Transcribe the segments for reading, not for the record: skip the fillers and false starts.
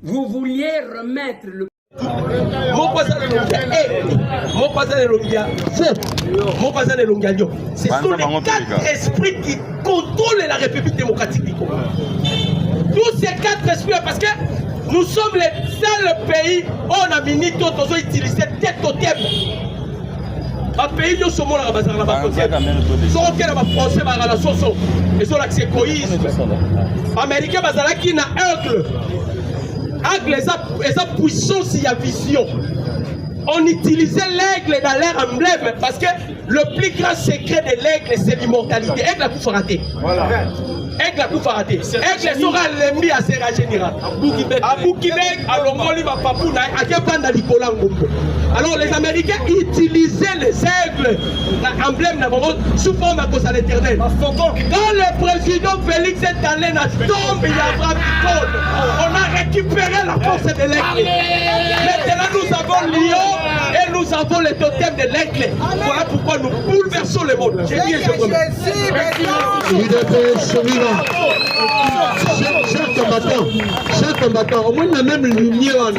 Vous vouliez remettre le... Mon cousin de Longia, mon cousin de Longia, ce sont les 4 esprits qui contrôlent la République démocratique du Congo. Tous ces 4 esprits, parce que nous sommes les seuls pays où on a mis tout utilisé tête au thème. Un pays nous sommes là, bazar là bas. Sont quel va français va la soso et sont l'accès égoïste. Américain bazar qui na aigle. Aigle esa puissance et vision. On utilisait l'aigle dans leur emblème parce que le plus grand secret de l'aigle c'est l'immortalité. Aigle a tout raté. Voilà. Aigle a tout raté. Aigle sera l'ennemi à Sera Général. À Boukibek, à Longoli, à Papouna, à Kepanda Nicolas Ngombo. Alors les Américains utilisaient les aigles, l'emblème sous forme à cause à l'éternel. Quand le président Félix est allé dans tombe, il a frappé. On a récupéré la force de l'aigle. Maintenant nous avons Lyon et nous avons le totem de l'aigle. Voilà pourquoi nous bouleversons le monde. J'ai dit et je remercie. Chers combattants, au moins la même lumière,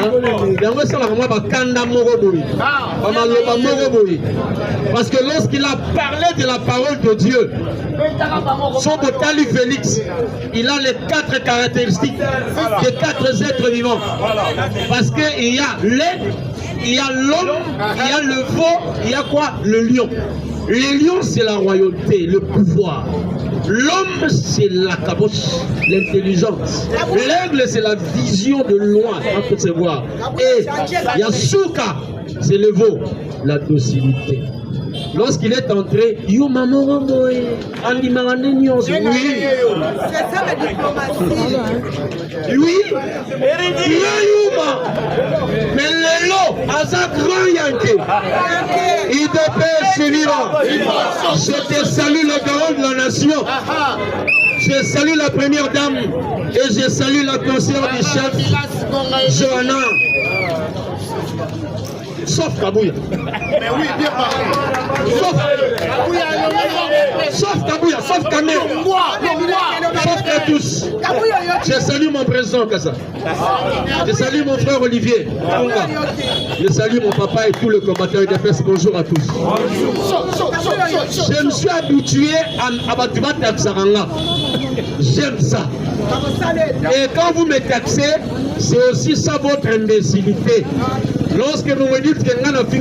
parce que lorsqu'il a parlé de la parole de Dieu, son Botali Félix, il a les 4 caractéristiques des 4 êtres vivants. Parce qu'il y a l'aigle, il y a l'homme, il y a le veau, il y a quoi? Le lion. Le lion, c'est la royauté, le pouvoir. L'homme, c'est la caboche, l'intelligence. L'aigle, c'est la vision de loin, on peut se voir. Et Yasuka, c'est le veau, la docilité. Lorsqu'il est entré, oui. C'est ça la diplomatie. Oui. Mais le lot, à sa grand Yankee. Il devait suivre. Je te salue le garant de la nation. Je salue la première dame. Et je salue la conseillère du chef, Johanna. Sauf Kabouya. Mais oui, bien parlé. Sauf Kabouya, sauf Kamel. Sauf tous. Je salue mon président Kassa. Je salue mon frère Olivier. Je salue mon papa et tous les combattants de presse. Bonjour à tous. Je me suis habitué à Batuba Taxaranga. J'aime ça. Et quand vous me taxez, c'est aussi ça votre imbécilité. Lorsque vous me dites que nous avons fait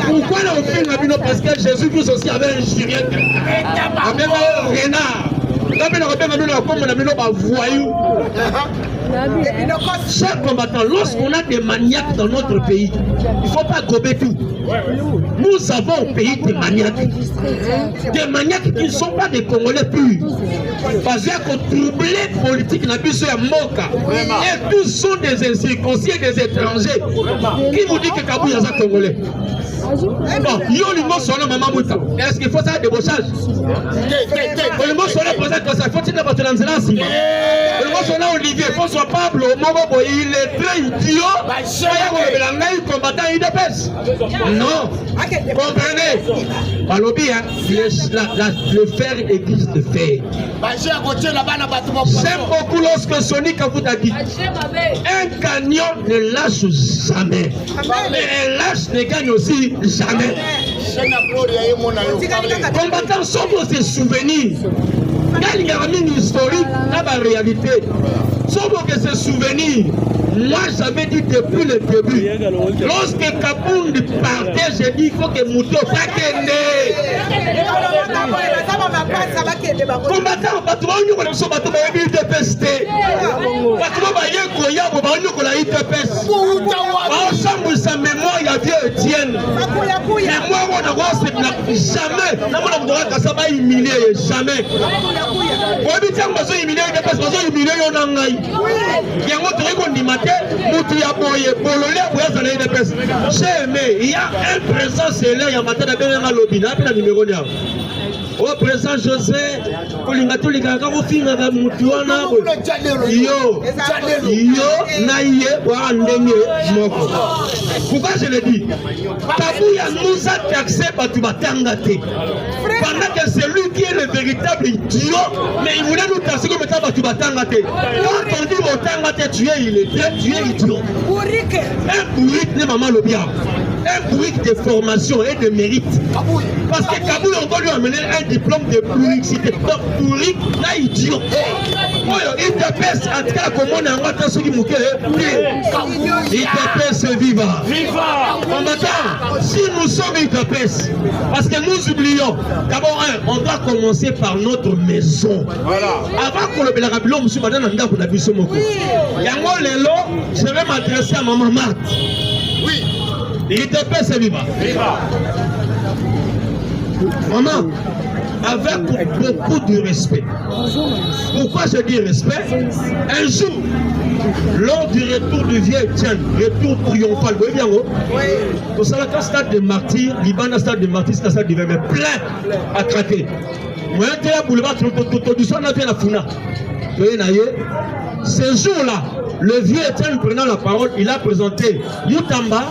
pourquoi nous avons fait parce que Jésus-Christ aussi avait un Syrien, avec un renard. Chers combattants, lorsqu'on a des maniaques dans notre pays, il ne faut pas gober tout. Nous avons au pays des maniaques. Des maniaques qui ne sont pas des Congolais purs. Parce que troubler politique n'a plus sur Moka. Et tous sont des incirconcis et des étrangers. Qui vous dit que Kabouya est Congolais? Bon, est-ce qu'il faut ça débauchage? Il faut Olivier, François Pablo, il est très idiot. Non, comprenez? Le fer existe de fer. J'aime beaucoup lorsque Sonic a dit un gagnant ne lâche jamais. Mais un lâche ne gagne aussi jamais. Combattants sont pour ses souvenirs. Il y a une historique dans la réalité. Sauf que ces souvenirs, moi j'avais dit depuis le début, lorsque Kabound partait, j'ai dit il faut que Mouto pas qu'elle combattant, nous sommes détestés. Ensemble, sa mémoire, il y a Dieu Etienne. Mais moi, on n'a jamais, jamais humilié, jamais. J'ai aimé, il y a un présent, c'est là, il y a matin de lobby, numéro 9. Au présent José, pourquoi je le dis? Kabouya nous a taxé. taxer Batoubatangate. Pendant que c'est lui qui est le véritable idiot, mais il voulait nous taxer comme étant Batoubatangate. Quand on dit Batangate, tu es idiot. Un bourrique n'est maman le bien. Un bourrique de formation et de mérite. Parce que Kaboul, on va lui amener un diplôme de bourricité. Donc, bourrique, là, idiot. Il te pèse, en tout cas, comme on a un matin sur qui mouquet. Il te pèse, viva. Combattant, si nous sommes il te pèse, parce que nous oublions, d'abord, on doit commencer par notre maison. Avant qu'on le bélarabilo, monsieur Madame Nanda, vous l'avez vu sur mon coup. Yango Lelo, je vais m'adresser à maman Marthe. Oui. Il te pèse, viva. Maman, avec beaucoup de respect. Pourquoi je dis respect? Un jour, lors du retour du vieux Etienne, retour triomphal, vous voyez bien, pour ça, le stade de martyrs, Liban, stade de martyrs, c'est un stade de mais plein à craquer. Moi, je suis boulevard, on a fait la Founa. Ce jour-là, le vieux Etienne prenant la parole, il a présenté Moutamba,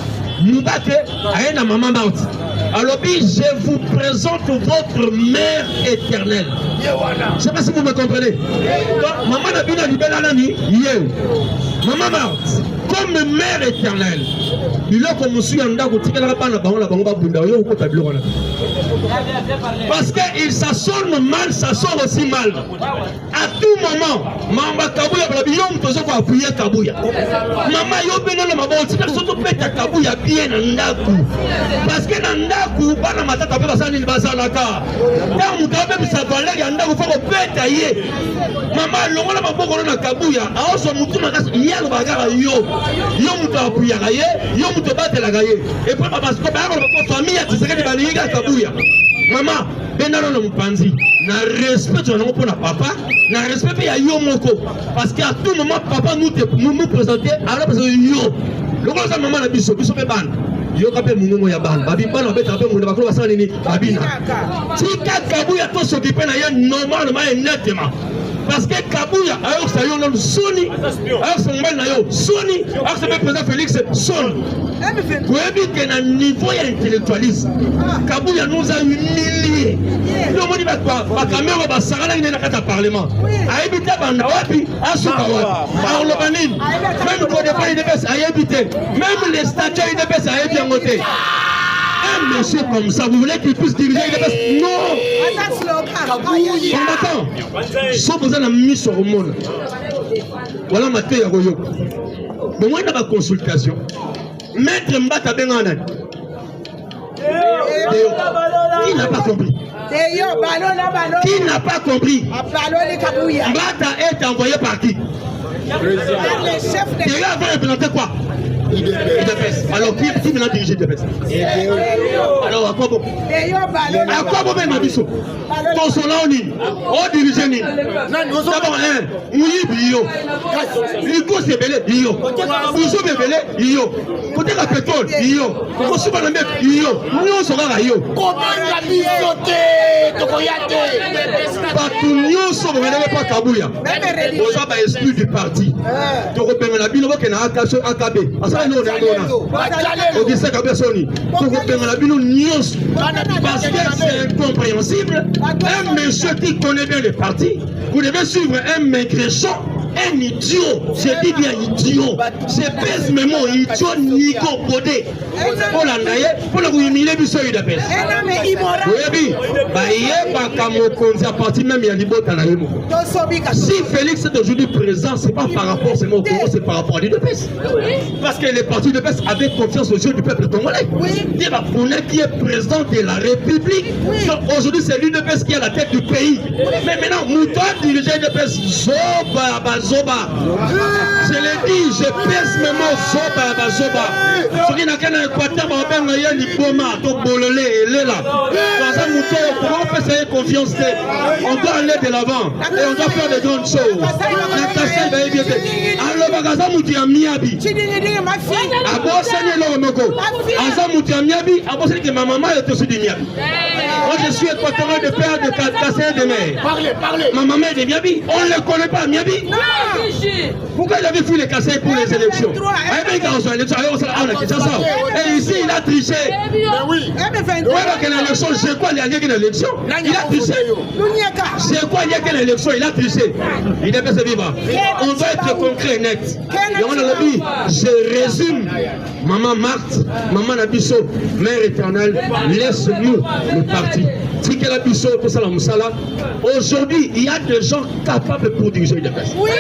Moubake, à maman Marthe. Alors, je vous présente votre mère éternelle. Je ne sais pas si vous me comprenez. Donc, maman Nabina Libélanani, maman Marthe, comme mère éternelle. Il a commencé à dire parce qu'il s'assonne mal, ça sort aussi mal. À tout moment, maman Kabouya, appuyer Kabouya. Maman Yobena, maman, surtout peut-être Kabouya bien Nandaku. Parce que Nandaku, pas matata peut passer dans Bazalaka. Quand vous avez sa valeur, Nandaku, il faut pétailler. Maman, l'homme n'a pas beaucoup de Kabouya. Alors, son mouton, il y a le bagarre yo. Yo mouton appuyer yo mouton battre la gaille. Et puis, parce que la famille a tissé des baligas Kabouya. Maman, benalo no mpanzi. Na respect tu pour la papa, na respect ya yo moko. Parce qu'à tout moment, papa nous présenter, alors parce que yo. Le gros maman na biso pe ban. Yo kapé mungu ya ban. Babi ban on beta pe mungu bakolo basala nini? Babina. Tika Kabouya to s'occuper na yo normalement et nettement. Parce que Kabouya, alors ça y est, on Sony, alors son mal na yo, Sony, alors c'est le président Félix Sony. Pour éviter un niveau intellectualiste, Kabouya nous a humiliés. Nous on dit ma caméra va s'arrêter dans le parlement. A éviter Bandawapi, à Soukawa, à Olobanine, même pour des pays de baisse à éviter, même les statuts de baisse à éviter en côté. Un monsieur comme ça, vous voulez qu'il puisse diriger les baisse? Non! Combattant, sauf vous avez mis sur le monde. Voilà ma tête à Goyo. Mais moi, il y a ma consultation. Maître Mbata Benganan. Qui n'a pas compris? Qui n'a pas compris? Mbata est envoyé par qui? Déjà avant de présenter quoi? Alors qui maintenant dirige le PES? Alors à quoi bon? À quoi bon même Abisso? Ton son là on dit, on dirige ni. D'abord oui bio. Ligo c'est belé bio. Biso belé bio. Côté la pétrole bio. Ko suba na mec bio. Nous sera là yo. Comment la bisoté to koyate? Pas tout nous sommes pas Kabouya. Vous avez exclu du parti. To repérer la bino que na AKB. Parce que c'est incompréhensible. Un monsieur qui connaît bien les partis, vous devez suivre un maigrichon, un idiot. J'ai dit bien idiot. C'est pèse mes mots, idiot Nico Bodé. Pour l'endayer, pour le humilier du seuil de pèse. Oui, si Félix est aujourd'hui présent, c'est pas par rapport seulement au Congo, c'est par rapport à l'UDPS. Parce que les partis de PES avaient confiance aux yeux du peuple congolais. Il va prôner qui est président de la République. Aujourd'hui, c'est l'UDPS qui est à la tête du pays. Mais maintenant, Mouton dirigeait l'UDPS. Zoba. Je l'ai dit, je pèse mes mots. Zoba. Ce qui n'a qu'un équateur, il y a l'Iboma, donc Bololé, elle est là. Dans un mouton, comment on peut s'avoir confiance? On doit aller de l'avant et on doit faire de grandes choses. Alors, Bagaza Mouti a Miabi. Ma maman est aussi du Miabi. Moi je suis équatorien de père de Kassé de mère. Parlez. Ma maman est de Miabi. On ne le connaît pas, Miabi. Pourquoi il avait fui les Kassai pour les élections? Et ici, il a triché. Mais oui. L'élection, c'est quoi il y a une élection? Il a triché. C'est quoi il y a une élection? Il a triché. Il est passé vivant. On doit être concret et net. Je résume. Maman Marthe, Maman Nabiso, Mère éternelle, laisse-nous le parti. Aujourd'hui, il y a des gens capables pour diriger le pays. Oui.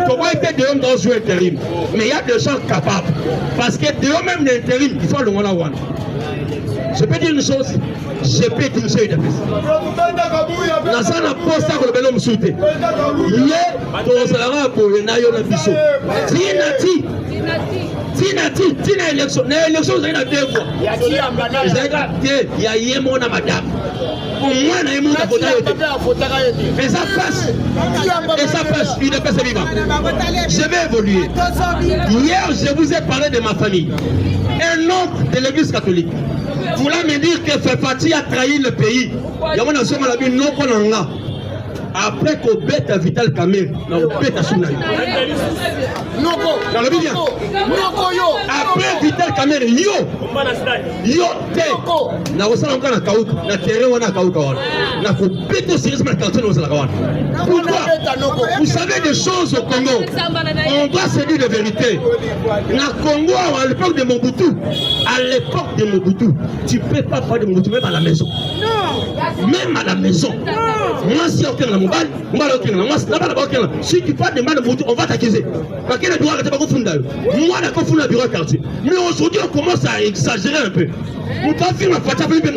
Comment était des hommes dans un intérim? Mais il y a des gens capables. Parce que des hommes même d'intérim, il faut le one-on-one. Je peux dire une chose, je peux diriger le pays. Dans un poste, on peut le souhaiter. Il y a Tina élection, l'élection c'est une deux fois. Il y a Yémon à madame. Au moins, il y a Yémon à voter. Et ça passe. Et ça passe. Il ne passe vivant. Je vais évoluer. Hier, je vous ai parlé de ma famille. Un oncle de l'église catholique. Vous voulez me dire que Fefati a trahi le pays. Il y a un homme à la vie, non, qu'on après qu'on bête à Vital Kamer, on bête à Sounaï. Après Vital Kamer, yo, te, na osala encore na kauka, na terrain wana kauka wana, na ko bête au sérieux na quartier na osala wana. Pourquoi? Vous savez des choses au Congo. On doit se dire la vérité. Na Congo à l'époque de Mobutu, tu peux pas parler de Mobutu même à la maison. Même à la maison. Moi, si on a mon bal, si tu parles de mal de Mobutu, on va t'accuser. Parce que le bureau n'était pas confondé. Moi, on a confondu le bureau quartier. Mais aujourd'hui, on commence à exagérer un peu. On t'a fait ma fatia. Je peux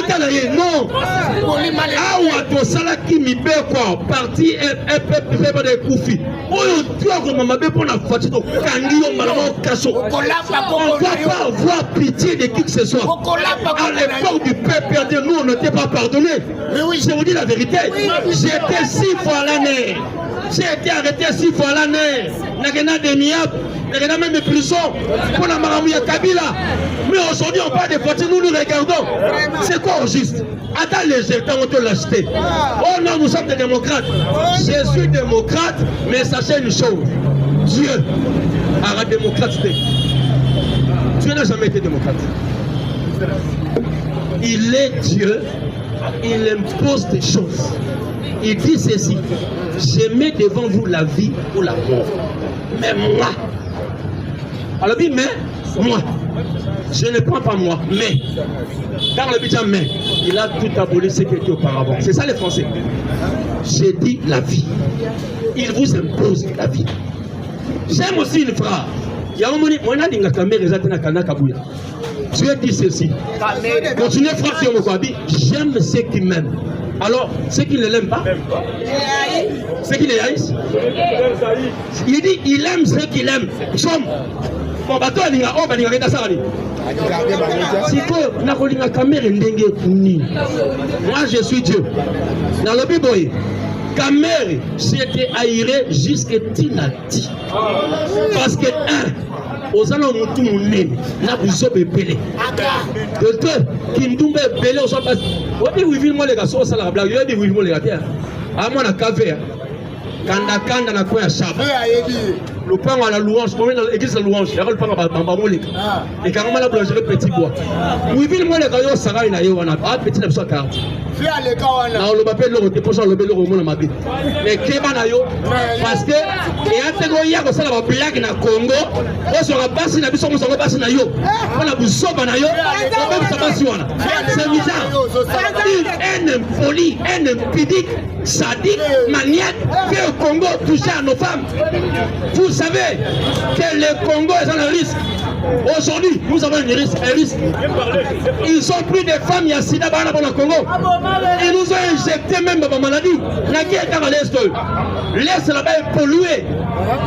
pas dire non. Ah, ou à Salaki, mi bé quoi. Parti, un peu de Koufi. Oh, tu as comme ma bé pour la fatia. Kangi, on m'a caché. On ne doit pas avoir pitié de qui que ce soit. À l'époque du peuple, nous, on n'était pas pardonné. Mais oui, je vous dis la vérité. J'étais 6 fois l'année. J'ai été arrêté 6 fois l'année. N'a des niab, n'a même des prisons. Pour la Maramouya Kabila. Mais aujourd'hui, on parle des fois, nous nous regardons. C'est quoi au juste? Attends les États, on te l'acheter. Oh non, nous sommes des démocrates. Je suis démocrate, mais sachez une chose. Dieu a la démocratie. Dieu n'a jamais été démocrate. Il est Dieu. Il impose des choses. Il dit ceci: je mets devant vous la vie ou la mort. Mais moi, alors il dit mais moi, je ne prends pas moi, mais dans le but mais il a tout aboli ce qui était auparavant. C'est ça les Français. J'ai dit la vie. Il vous impose la vie. J'aime aussi une phrase. Il y a un moment où on a dit que la caméra est Dieu dit ceci. Continuez frère sur mon dit, j'aime ceux qui m'aiment. Alors, ceux qui ne l'aiment pas, ceux qui les haïssent, il dit, il aime ceux qui l'aiment. Bon, bateau, il y a un bateau, si tu n'as pas de caméra, moi je suis Dieu. Dans le Bible, Kamer s'était aéré jusqu'à Tinati. Parce que, aux allons tout mon nez, n'a vous obé belé. De deux, qui nous belé au soir. On dit oui, moi les gars, ça la blague. Il dit oui, moi les gars. À moi la cave, kanda na quoi à chaba. Le pain à la louange, on est dans l'église de la louange. Il y a le pain à Bambamolek. Et carrément la boulangerie petit bois. Oui, moi les gars, ça va, il y a un petit neuf cent quarante. Non, le papier l'euro, tu peux changer le bel euro, mon ami. Mais Kébanayo, parce que, et à ce qu'il y a ça la blague na Congo, on sera passé na biso, on sera passé na yo. On a besoin na yo, on va se passer là. C'est bizarre. Un folie, un impudique, sadique, maniaque, que le Congo touche à nos femmes. Vous savez que le Congo est dans le risque. Aujourd'hui, nous avons un risque. Ils ont pris des femmes, il y a sida dans le Congo. Ils nous ont injecté même dans la maladie. La guerre est à l'Est. L'Est là-bas est pollué.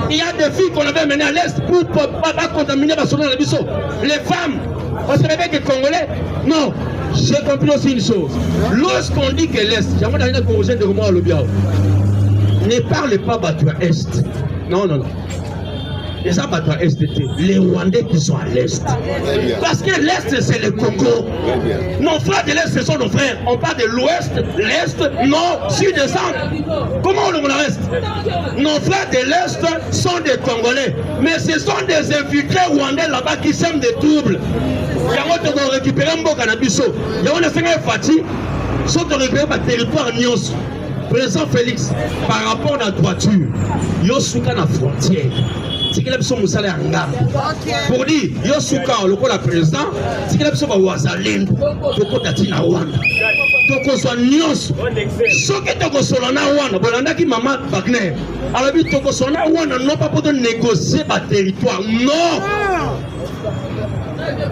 Il y a des filles qu'on avait menées à l'Est pour ne pas contaminer la biso. Les femmes, on se réveille que les Congolais. Non, j'ai compris aussi une chose. Lorsqu'on dit que l'Est, j'aimerais d'aller dans le Congolais de Romain à Lobiao, ne parlez pas battu à Est. Non. Les abattoirs à Est, les Rwandais qui sont à l'Est. Parce que l'Est, c'est le Congo. Nos frères de l'Est, ce sont nos frères. On parle de l'Ouest, l'Est, Nord, Sud et Centre. Comment on le reste? Nos frères de l'Est sont des Congolais, mais ce sont des infiltrés rwandais là-bas qui sèment des troubles. Yango to récupérer mboka na biso. Yango na senga fati, so to récupérer ba territoire nyos. Président Félix, par rapport à la droiture, yosuka na frontière. C'est qu'il a besoin de musala anga. Pour dire yosuka le la président, c'est qu'il a besoin de wazalin. Toko tatina Rwanda. Toko so nyos. So que toko so na Rwanda, bolanda ki mama Wagner. Alors bi toko so na Rwanda non pas pour négocier ba territoire. Non.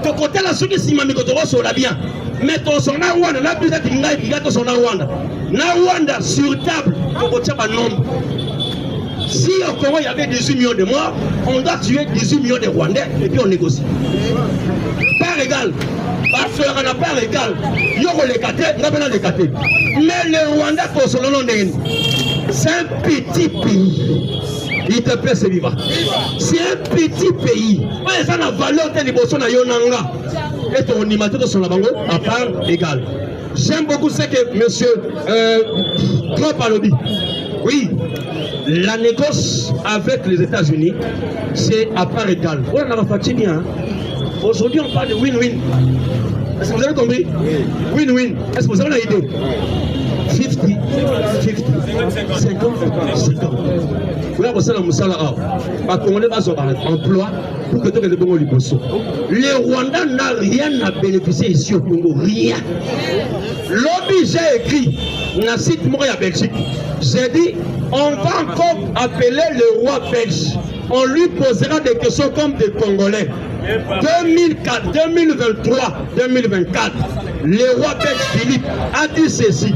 Toko tela so que si mami ko toko so la bien. Mais ton son na Rwanda, na plus de ngai ki gato son na Rwanda. Na Rwanda sur table, toko tcha ba nombre. Si au Congo il y avait 18 millions de morts, on doit tuer 18 millions de Rwandais et puis on négocie. Part égale. Parce qu'on n'a pas égal. Yoko les catés, n'a pas les catés. Mais le Rwanda, c'est un petit pays. Il te plaît, c'est vivant. C'est un petit pays. Ça n'a valeur de l'émotion à Yonanga. Et ton animateur de son labango, à part égale. J'aime beaucoup ce que M. Trump a dit. Oui. La négoce avec les États-Unis, c'est à part égale. On a fait bien. Aujourd'hui, on parle de win-win. Est-ce que vous avez compris? Win-win. Est-ce que vous avez une idée? 50, 50, 50. Vous avez pensé à Moussala. Congolais va avoir un emploi pour que tout le monde bosse. Le Rwanda n'a rien à bénéficier ici au Congo. Rien. Lobby, j'ai écrit dans le site Montréal Belgique. J'ai dit, on va encore appeler le roi belge. On lui posera des questions comme des Congolais. 2004, 2023, 2024, le roi belge Philippe a dit ceci.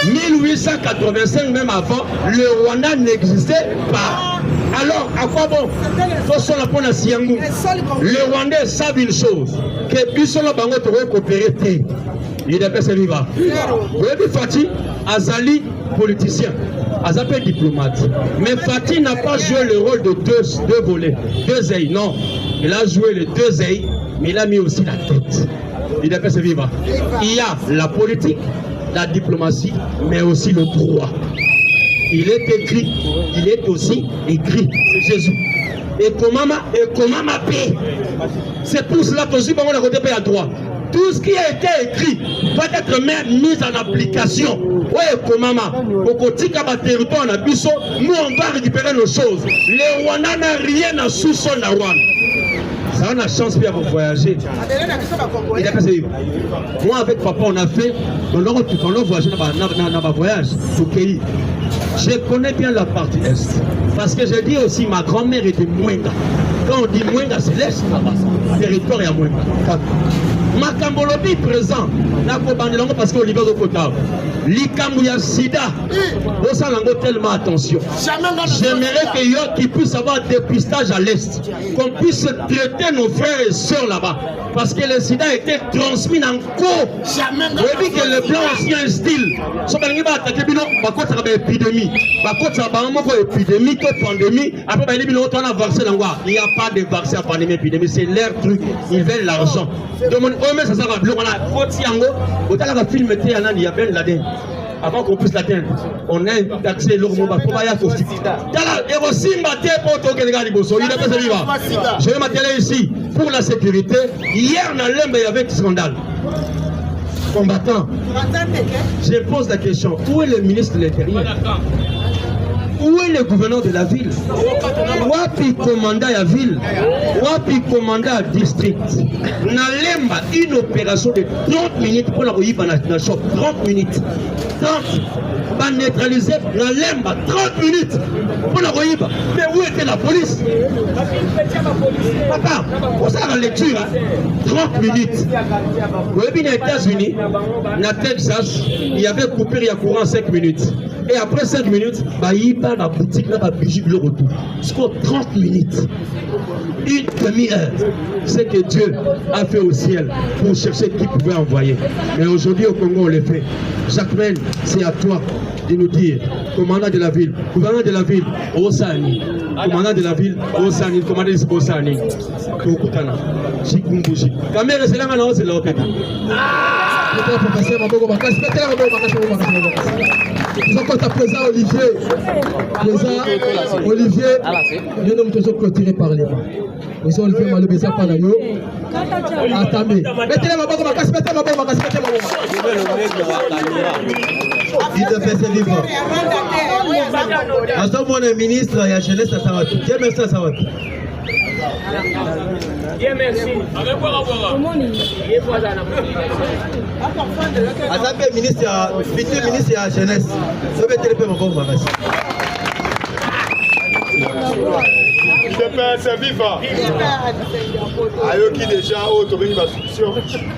1885, même avant, le Rwanda n'existait pas. Alors, à quoi bon? Les Rwandais savent une chose, que Bissola Bango devrait coopérer. Il est passé vivant. Oui, Fatih, Azali, politicien. Azapé diplomate. Mais Fatih n'a pas joué le rôle de deux volets, deux ailes. Non, il a joué les deux ailes, mais il a mis aussi la tête. Il est passé vivant. Il y a la politique, la diplomatie, mais aussi le droit. Il est écrit, il est aussi écrit. C'est Jésus. Et comment ma paix. C'est pour cela que je on a côté à droit. Tout ce qui a été écrit doit être même mis en application. Oui, comment au côté de territoire, nous on va récupérer nos choses. Le Rwanda n'a rien à sous-sol à Rwanda. Ça on a chance bien pour voyager. Il a passé. Moi avec papa on a fait, on a voyagé dans un voyage au pays. Je connais bien la partie est. Parce que je dis aussi ma grand-mère était Mwenga. Quand on dit Mwenga, c'est l'est là-bas. Territoire à Mwenga. Ma Kambolobi présent. Parce qu'on libère au quota. L'Ikamouya Sida. On s'en tellement attention. J'aimerais qu'il puisse avoir des dépistage à l'est. Qu'on puisse traiter nos frères et sœurs là-bas. Parce que le sida a été transmis en cours. On dit que le blanc aussi a un style. Si on va attaquer, il y a une épidémie. Épidémie, pandémie. Après, il y a un vaccin. Il n'y a pas de vaccin à pandémie, épidémie. C'est leur truc. Ils veulent l'argent. Donc, ça sera bleu. On a un film, il y a Ben Laden. Avant qu'on puisse l'atteindre, on a accès l'eau. Je vais m'atteler ici pour la sécurité. Hier, on a l'homme avec scandale. Combattant. Je pose la question, où est le ministre de l'Intérieur? Où est le gouverneur de la ville? Wapi commandant à ville? Wapi commandant à district? Nalemba une opération de 30 minutes pour la Royiba dans shop. 30 minutes. 30. Va neutraliser Nalemba 30 minutes pour la Royiba. Mais où était la police? Papa, pour ça la lecture, 30 minutes. Vous voyez bien aux États-Unis, dans Texas, il y avait coupé il y a courant 5 minutes. Et après 5 minutes, il y a la boutique, là, bijou, le retour. Jusqu'aux 30 minutes. Une demi-heure. C'est que Dieu a fait au ciel pour chercher qui pouvait envoyer. Mais aujourd'hui au Congo, on le fait. Jacqueline, c'est à toi de nous dire, commandant de la ville, gouverneur de la ville, Osani, commandant de la ville, Osani, commandant de Osani, Kokutana, Chikumbushi. Caméra, c'est là, c'est là, Nous avons présent Olivier. Présent Olivier. Nous sommes toujours clôturés par les mains. Nous sommes Olivier Malobéza par la yo. Attendez. Mettez ma bonne macasse, mettez ma bonne macasse, mettez ma bonne macasse. Il te fait vivre. Nous sommes mon ministre, il y a jeunesse à Sawatou. Dieu merci à Sawatou. Dieu merci. Azabe ministre, vice-ministre de la jeunesse. Je vais te le faire mon macasse. C'est vivant. Ayoki déjà auto bini basolution.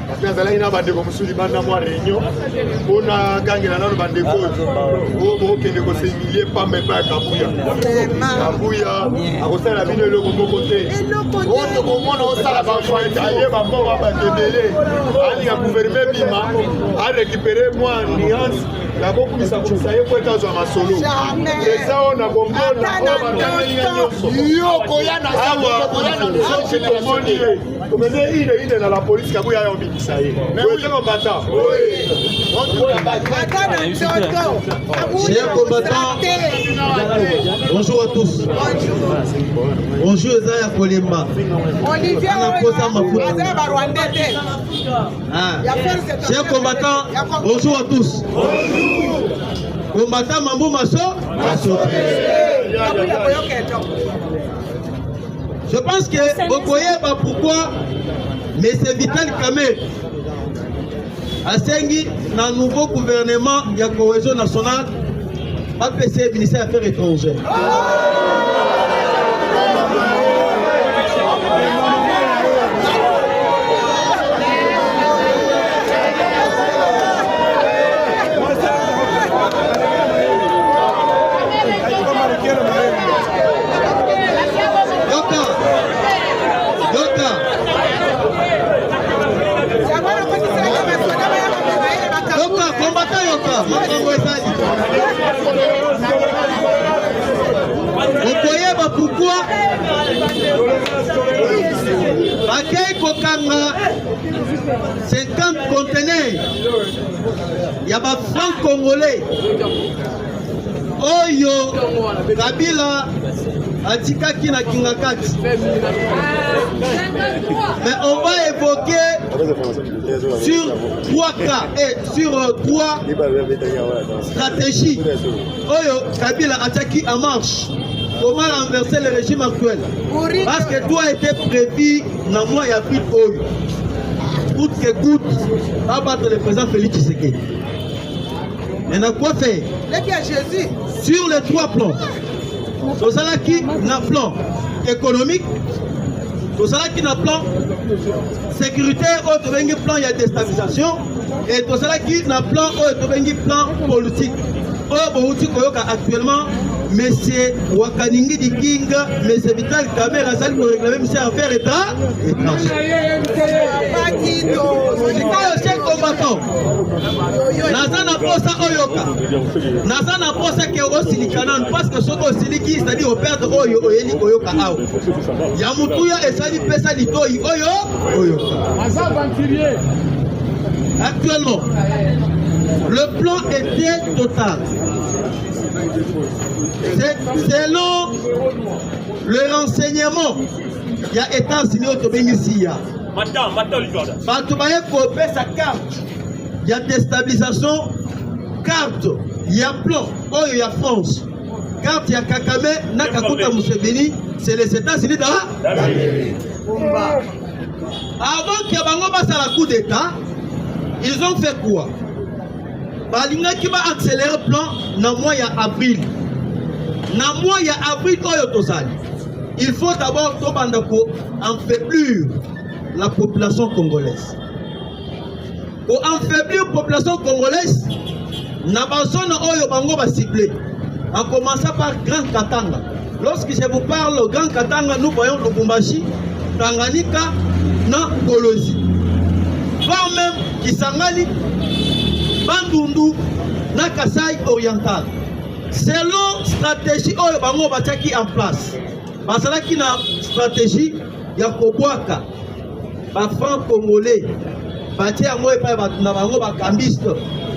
Parce que azala ina bande ko musuli banda mo réunion. Ona gangela na bande ko. O kende ko similie pa me pa kabuya. Kabuya akosala bino le ko côté. Auto ko mona osala ba fa italie ba mo ba tebele. Ali ya gouverner bima a récupérer moi nuance. La beaucoup mis ça comme ça y peut être ma solo. Et ça on a bon Koyana il est dans la police qui a obéissé. Mais oui, c'est un bâtard. Chers combattants, bonjour à tous. Bonjour Zaya Kolemba. Chers combattants, bonjour à tous. Combattant Mambo Masso. Je pense que vous voyez pourquoi M. Vital Kamé a signé dans le nouveau gouvernement de la cohésion nationale APC ministère des Affaires étrangères. Vous voyez pourquoi Bakay Kokanga 50 conteneurs, il y a des francs congolais. Oyo Kabila Atika Kina Kingakati. Mais on va évoquer sur 3 cas et sur 3 stratégies. Oyo Kabila Ataki en marche. Comment renverser le régime actuel? Parce que tout a été prévu dans le mois d'avril. Coûte que coûte, abattre le président Félix Tshisekedi. Maintenant, quoi faire? Sur les 3 plans. Tout ça qui n'a plan économique, tout ça qui n'a plan sécuritaire, autre plan il y a déstabilisation, et tout ça qui n'a plan autre plan politique. Actuellement, Monsieur Wakaningi di Kinga, Monsieur Vital Kamé, Razali pour réclamer Monsieur Affaires État étranger. C'est combattant. Nazana Posa Oyoka. Nazana Posa qui est au Silikanan, parce que ce qu'on siliki, c'est-à-dire au père de Oyo, Oyeli Oyoka Ao. Yamutuya et Sali Pesa Litoyi Oyo, Oyoka. Actuellement, le plan était total. Selon le renseignement, il y a États-Unis au Tobinisia. Sa carte. Il y a déstabilisation. Carte. Il y a plan. Oh, il y a France. Carte, il y a Kakame, Nakakuta Museveni. C'est les États-Unis d'Amérique. Avant qu'il y ait un coup d'État, ils ont fait quoi? Balinga qui va accélérer le plan dans le mois d'avril. Dans le mois d'avril, il faut d'abord affaiblir la population congolaise. Pour affaiblir la population congolaise, na bazone oyo bango va cibler. En commençant par Grand Katanga. Lorsque je vous parle de Grand Katanga, nous voyons Lubumbashi, Tanganyika, na Kolosi. Voire même Kisangani, Bandundu, na Kasai oriental. Selon stratégie oyo bango bataki en place. Basalaki na stratégie ya Kobwaka, ba franc congolais, batie yango epai bato na bango bakambiste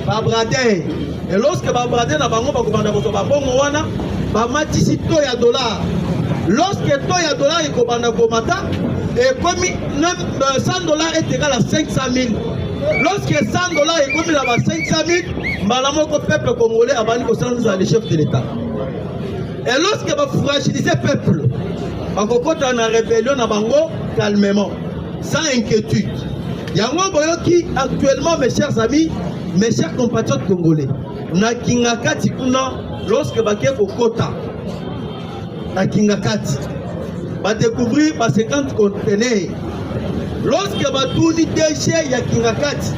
babrader et lorsque babrader na bango bakobanda kozwa babongo wana bamatisi to ya dollar lorsque to ya dollar ekobanda komata ekomi 100 dollars est égal à 500 000 lorsque 100 dollars ekomi na ba 500 000 mbala moko peuple congolais abandi kosanza le chef de l'état et lorsque bafragiliser peuple bakokota na rébellion na bango calmement sans inquiétude yango boyoki actuellement mes chers amis mes chers compatriotes congolais na kingakati kuna lorsque bakie kokota na kingakati badécouvrir ba 50 conteneurs lorsque batuni déchet ya kingakati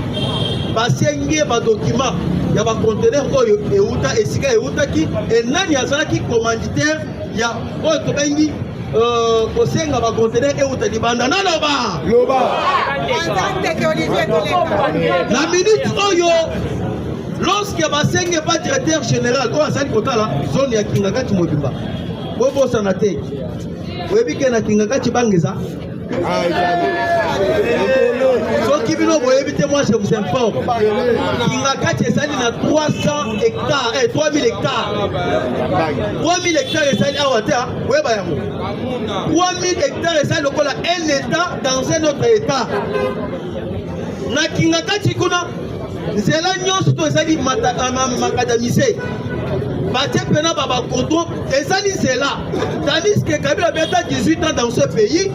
basengie badocument ya baconteneur oyo euta esika eutaki enani azalaki commanditaire ya oyo tobengi kosenga baconteneur euta libanda naloba na minute oyo lorsque basenge ba directeur général oyo azali kotala zone ya kingakati mobimba bobosana te oyebike na kingakati bangeza soki bino boyebi te moi je vous informe kingakati ezali na 300 hectares 3000 hectares 3000 hectares ezali awa te oyeba yango 3000 hectares ezali lokola un état dans un autre état na kingakati kuna nzela nyonso to ezali makadamise batie pena babakoto ezali nzela tandis que Kabila beta 18 ans dans ce pays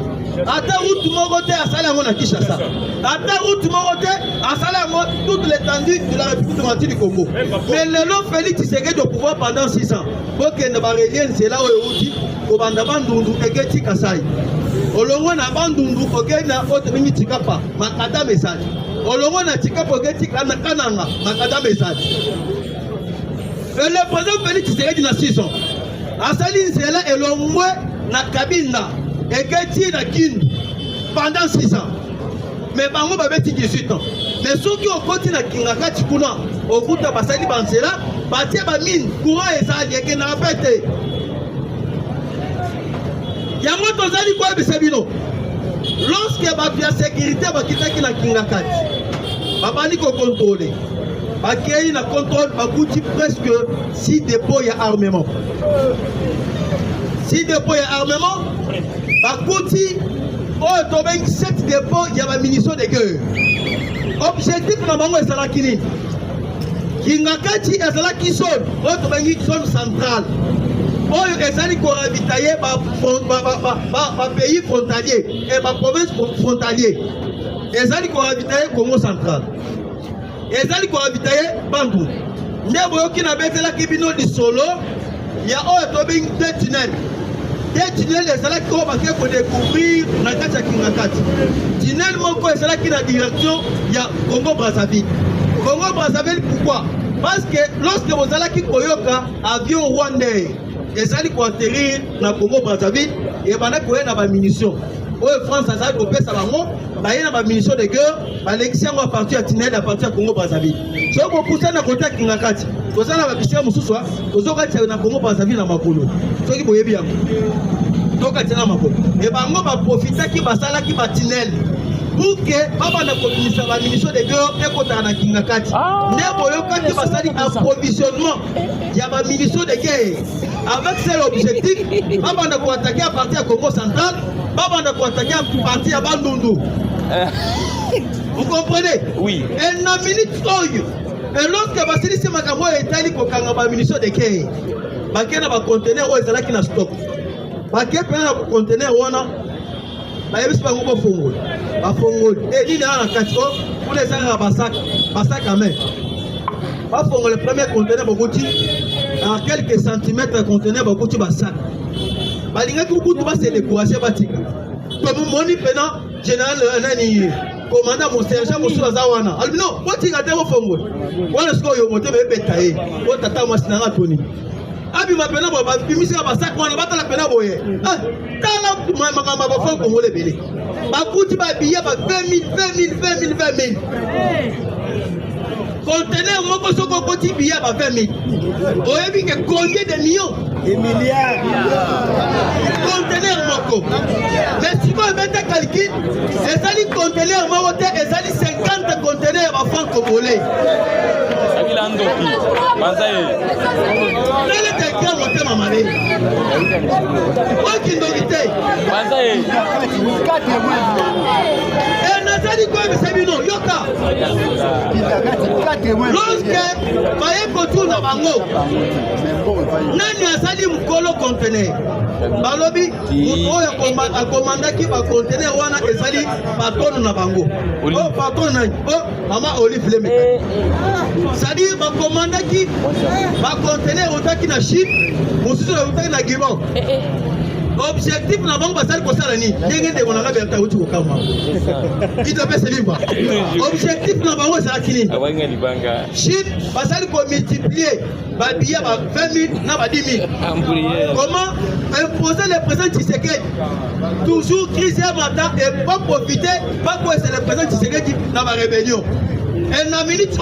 ata route moko te asali yango na Kinshasa ata route moko te asali yango toute l'étendue de la République démocratique du Congo mais lelo Félix Tshisekedi au pouvoir pendant 6 ans bokende barelie nzela oyo euti kobanda bandundu eketi Kasai olongo na bandundu okenda otemingi tikapa makada message olongo na tikapa oketi kananga makada message et le président Félix Tshisekedi na 6 ans asali nzela elongwe na Kabinda eketi na Kindu pendant 6 ans mais bango babeti 18 ans mais soki okoti na kingakati kuna okuta basali banzela batie bamine courant ezali ekendaka mpe te yango tozali koyebisa bino lorsque bato ya sécurité bakitaki na kingakati babandi kokontrole bakei na contrôle bakuti presque 6 dépôts ya armement 6 dépôts ya armement bakuti oyo tobengi 7 dépôts ya bamunition de guerre objectif na bango ezalaki nini kingakati ezalaki zone oyo tobengi zone centrale oyo ezali koravitaye bapays frontalier et baprovince frontalier ezali koravitaye Congo central ezali koravitaye Bandundu nde boyoki na betelaki bino lisolo ya oyo tobengi deux tunnels ezalaki oyo bake kodécouvrir na kati ya kingakati tunnel moko ezalaki na direction ya Congo Brazzaville pourquoi parce que lorsque bozalaki koyoka avion rwandais ezali koatterrir na Congo Brazzaville ebanda koye na bamunition oyo France azali kopesa bango baye na bamunition de guerre balekisi yango apartir ya tunnel apartir ya Congo Brazzaville soki bopusa na kote ya kingakati toza na babisika mosusu tozokati na Congo Brazzaville na makolo soki boyebi yango tokati na makolo e bango baprofitaki basalaki batunnel pour que babanda kominisa bamunition de guerre ekotaka na kingakati nde boyokaki basali approvisionnement ya bamunition de guerre avec seul objectif babanda koattaquer à partir ya Congo central babanda koattaquer à partir ya Bandundu. Vous comprenez? Oui. Et na minute oyo et lorsque basilisi makambo etali kokanga bamunition de guerre bakena baconteneur oyo ezalaki na stock bake pena na conteneur wana bayebisi bango bafongoli nini aa na kati o kuna ezalaka basak à main bafongole premier conteneur bakuti à quelques centimètres conteneur bakuti basak balingaki kutu base découragé batika tomoni pena général nani commandant mon sergent mosusu aza wana alobi non botika te bofongoli wana sikoyo motema ebeta ye o tata mwasi nanga toni abima pena bo babimisika basak wana batala pena boye tala makambo bafo Congolais ebele bakuti babiye ba 20 000 conteneur moko soko okoti biye ba 20 000 oyebi ke combien de millions des milliards conteneur moko mais sikoyo bete calcul ezali conteneur moko te ezali 50 conteneur à francs congolais. Lorsque baye kotourna bango nani asali mukolo conteneur balobi oyo akomandaki ba conteneur wana ezali patron na bango oh patron nani oh mama Olive Leme c'est-à-dire ba komandaki ba conteneur otaki na Chine mosusu otaki na Gabon. Objectif na bango basali kosala ni ndenge ndeko na ngaba ya uti kokama ito pesa limba objectif na bango ezala kini awanga libanga Chine basali ko multiplier ba billet ba 20 000 na ba 10 000 comment imposer le président Tshisekedi toujours crise matin et pas profiter pas quoi c'est le président Tshisekedi na ba rébellion et na minute